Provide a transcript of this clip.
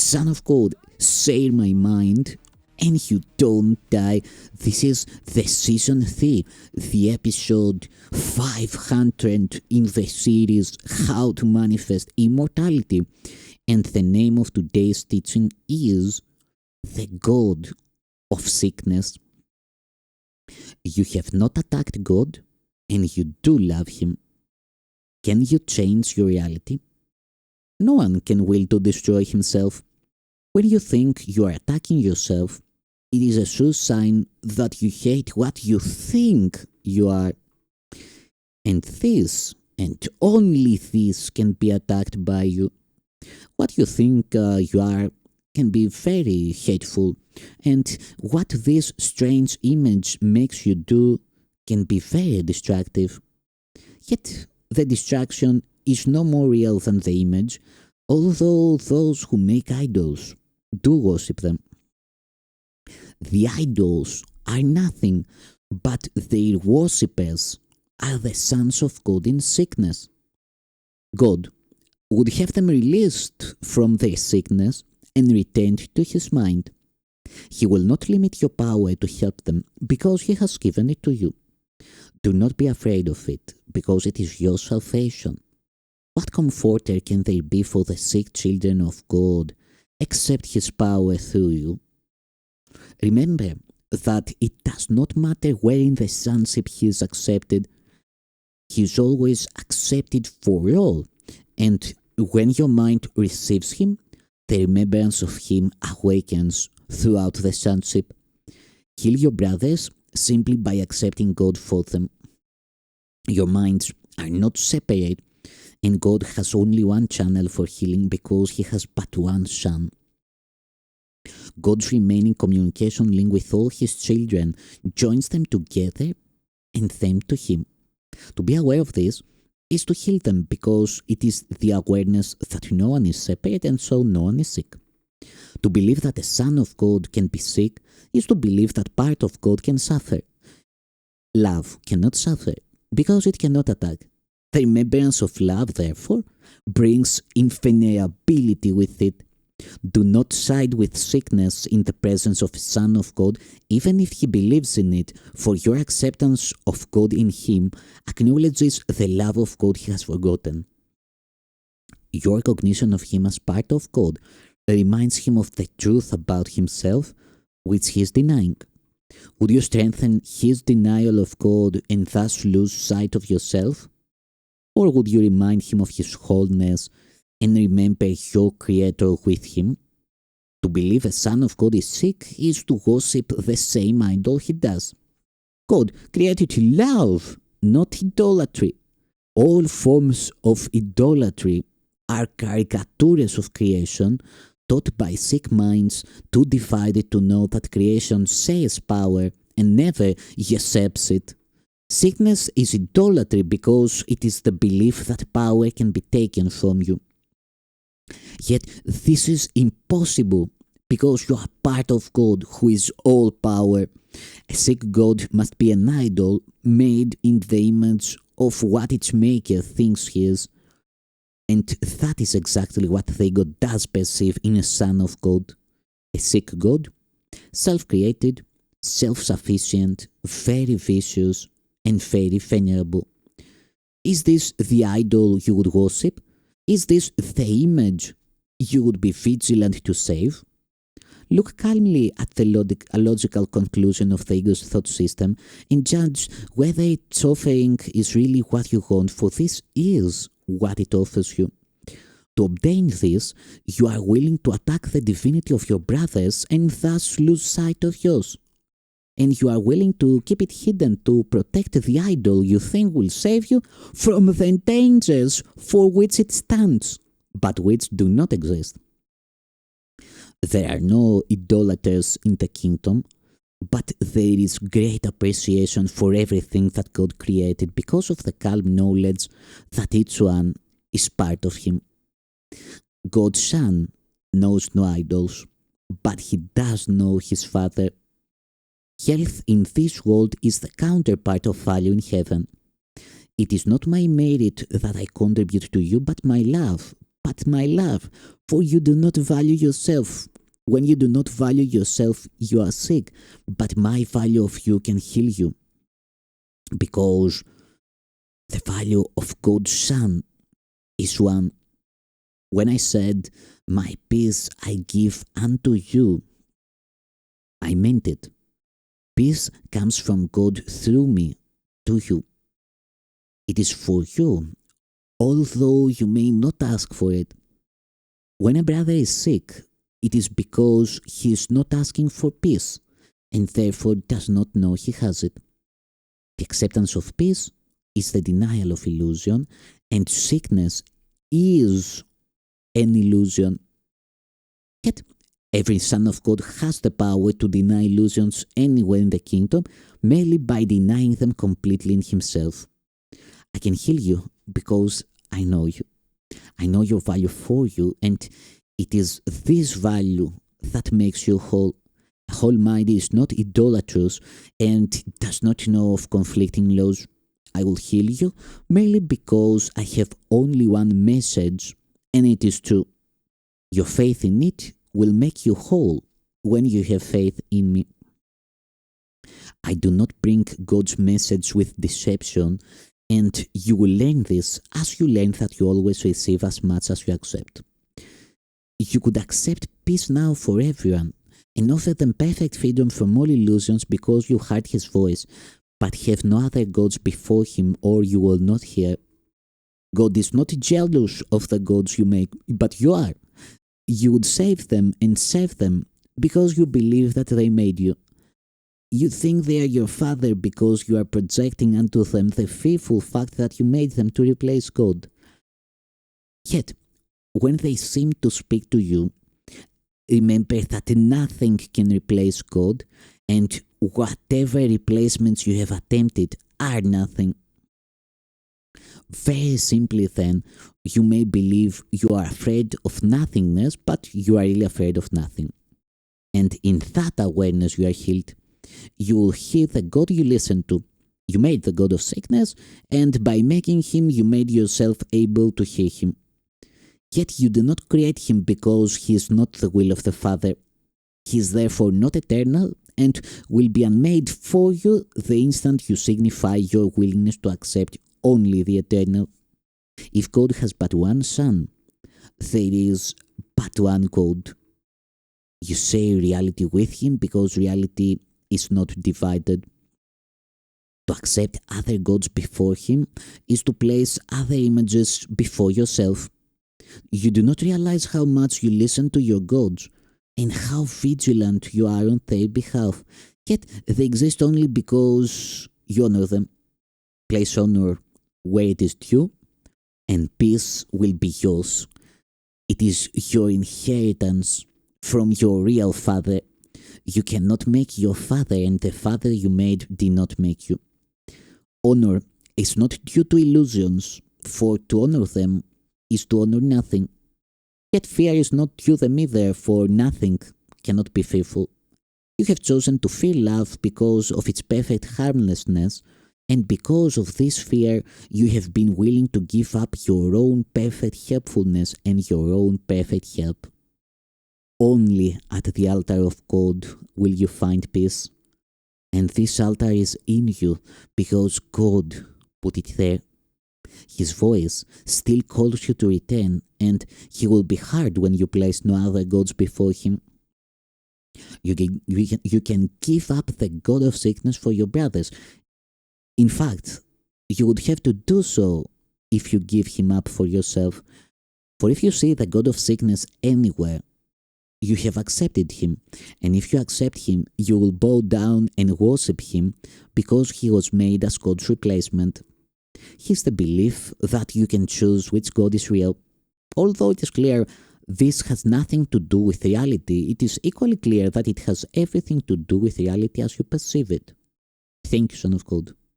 Son of God, share my mind and you don't die. This is the season 3, the episode 500 in the series How to Manifest Immortality. And the name of today's teaching is The God of Sickness. You have not attacked God and you do love Him. Can you change your reality? No one can will to destroy himself. When you think you are attacking yourself, it is a sure sign that you hate what you think you are. And this, and only this, can be attacked by you. What you think you are can be very hateful, and what this strange image makes you do can be very destructive. Yet the distraction is no more real than the image, although those who make idols do worship them. The idols are nothing, but their worshippers are the sons of God in sickness. God would have them released from their sickness and returned to His mind. He will not limit your power to help them because He has given it to you. Do not be afraid of it, because it is your salvation. What comforter can there be for the sick children of God except His power through you? Remember that it does not matter where in the sonship He is accepted. He is always accepted for all, and when your mind receives Him, the remembrance of Him awakens throughout the sonship. Heal your brothers simply by accepting God for them. Your minds are not separate, and God has only one channel for healing because He has but one Son. God's remaining communication link with all His children joins them together and them to Him. To be aware of this is to heal them, because it is the awareness that no one is separate and so no one is sick. To believe that a son of God can be sick is to believe that part of God can suffer. Love cannot suffer because it cannot attack. The remembrance of love, therefore, brings invulnerability with it. Do not side with sickness in the presence of a son of God, even if he believes in it, for your acceptance of God in him acknowledges the love of God he has forgotten. Your recognition of him as part of God reminds him of the truth about himself, which he is denying. Would you strengthen his denial of God and thus lose sight of yourself? Or would you remind him of his wholeness and remember your Creator with him? To believe a son of God is sick is to worship the same idol he does. God created love, not idolatry. All forms of idolatry are caricatures of creation, taught by sick minds too divided to know that creation shares power and never usurps it. Sickness is idolatry because it is the belief that power can be taken from you. Yet this is impossible because you are part of God who is all power. A sick God must be an idol made in the image of what its maker thinks he is. And that is exactly what the God does perceive in a son of God. A sick God, self-created, self-sufficient, very vicious, and very venerable. Is this the idol you would worship? Is this the image you would be vigilant to save? Look calmly at the logical conclusion of the ego's thought system and judge whether its offering is really what you want, for this is what it offers you. To obtain this, you are willing to attack the divinity of your brothers and thus lose sight of yours. And you are willing to keep it hidden to protect the idol you think will save you from the dangers for which it stands, but which do not exist. There are no idolaters in the kingdom, but there is great appreciation for everything that God created because of the calm knowledge that each one is part of Him. God's Son knows no idols, but He does know His Father. Health in this world is the counterpart of value in heaven. It is not my merit that I contribute to you, but my love, For you do not value yourself. When you do not value yourself, you are sick, but my value of you can heal you. Because the value of God's Son is one. When I said, my peace I give unto you, I meant it. Peace comes from God through me to you. It is for you, although you may not ask for it. When a brother is sick, it is because he is not asking for peace, and therefore does not know he has it. The acceptance of peace is the denial of illusion, and sickness is an illusion. Yet, every son of God has the power to deny illusions anywhere in the kingdom, merely by denying them completely in himself. I can heal you because I know you. I know your value for you, and it is this value that makes you whole. A whole mind is not idolatrous and does not know of conflicting laws. I will heal you merely because I have only one message, and it is true. Your faith in it will make you whole when you have faith in me. I do not bring God's message with deception, and you will learn this as you learn that you always receive as much as you accept. You could accept peace now for everyone and offer them perfect freedom from all illusions because you heard his voice, but have no other gods before him, or you will not hear. God is not jealous of the gods you make, but you are. You would save them and serve them because you believe that they made you. You think they are your father because you are projecting unto them the fearful fact that you made them to replace God. Yet, when they seem to speak to you, remember that nothing can replace God, and whatever replacements you have attempted are nothing. Very simply then, you may believe you are afraid of nothingness, but you are really afraid of nothing. And in that awareness you are healed. You will hear the God you listen to. You made the God of sickness, and by making him you made yourself able to hear him. Yet you do not create him because he is not the will of the Father. He is therefore not eternal, and will be unmade for you the instant you signify your willingness to accept only the eternal. If God has but one Son, there is but one God. You say reality with him because reality is not divided. To accept other gods before him is to place other images before yourself. You do not realize how much you listen to your gods and how vigilant you are on their behalf. Yet they exist only because you honor them. Place honor where it is due, and peace will be yours. It is your inheritance from your real father. You cannot make your father, and the father you made did not make you. Honor is not due to illusions, for to honor them is to honor nothing. Yet fear is not due them either, for nothing cannot be fearful. You have chosen to fear love because of its perfect harmlessness, and because of this fear you have been willing to give up your own perfect helpfulness and your own perfect help. Only at the altar of God will you find peace, and this altar is in you because God put it there. His voice still calls you to return, and he will be hard when you place no other gods before him. You can give up the god of sickness for your brothers. In fact, you would have to do so if you give him up for yourself. For if you see the god of sickness anywhere, you have accepted him, and if you accept him, you will bow down and worship him because he was made as God's replacement. He's the belief that you can choose which God is real. Although it is clear this has nothing to do with reality, it is equally clear that it has everything to do with reality as you perceive it. Thank you, Son of God.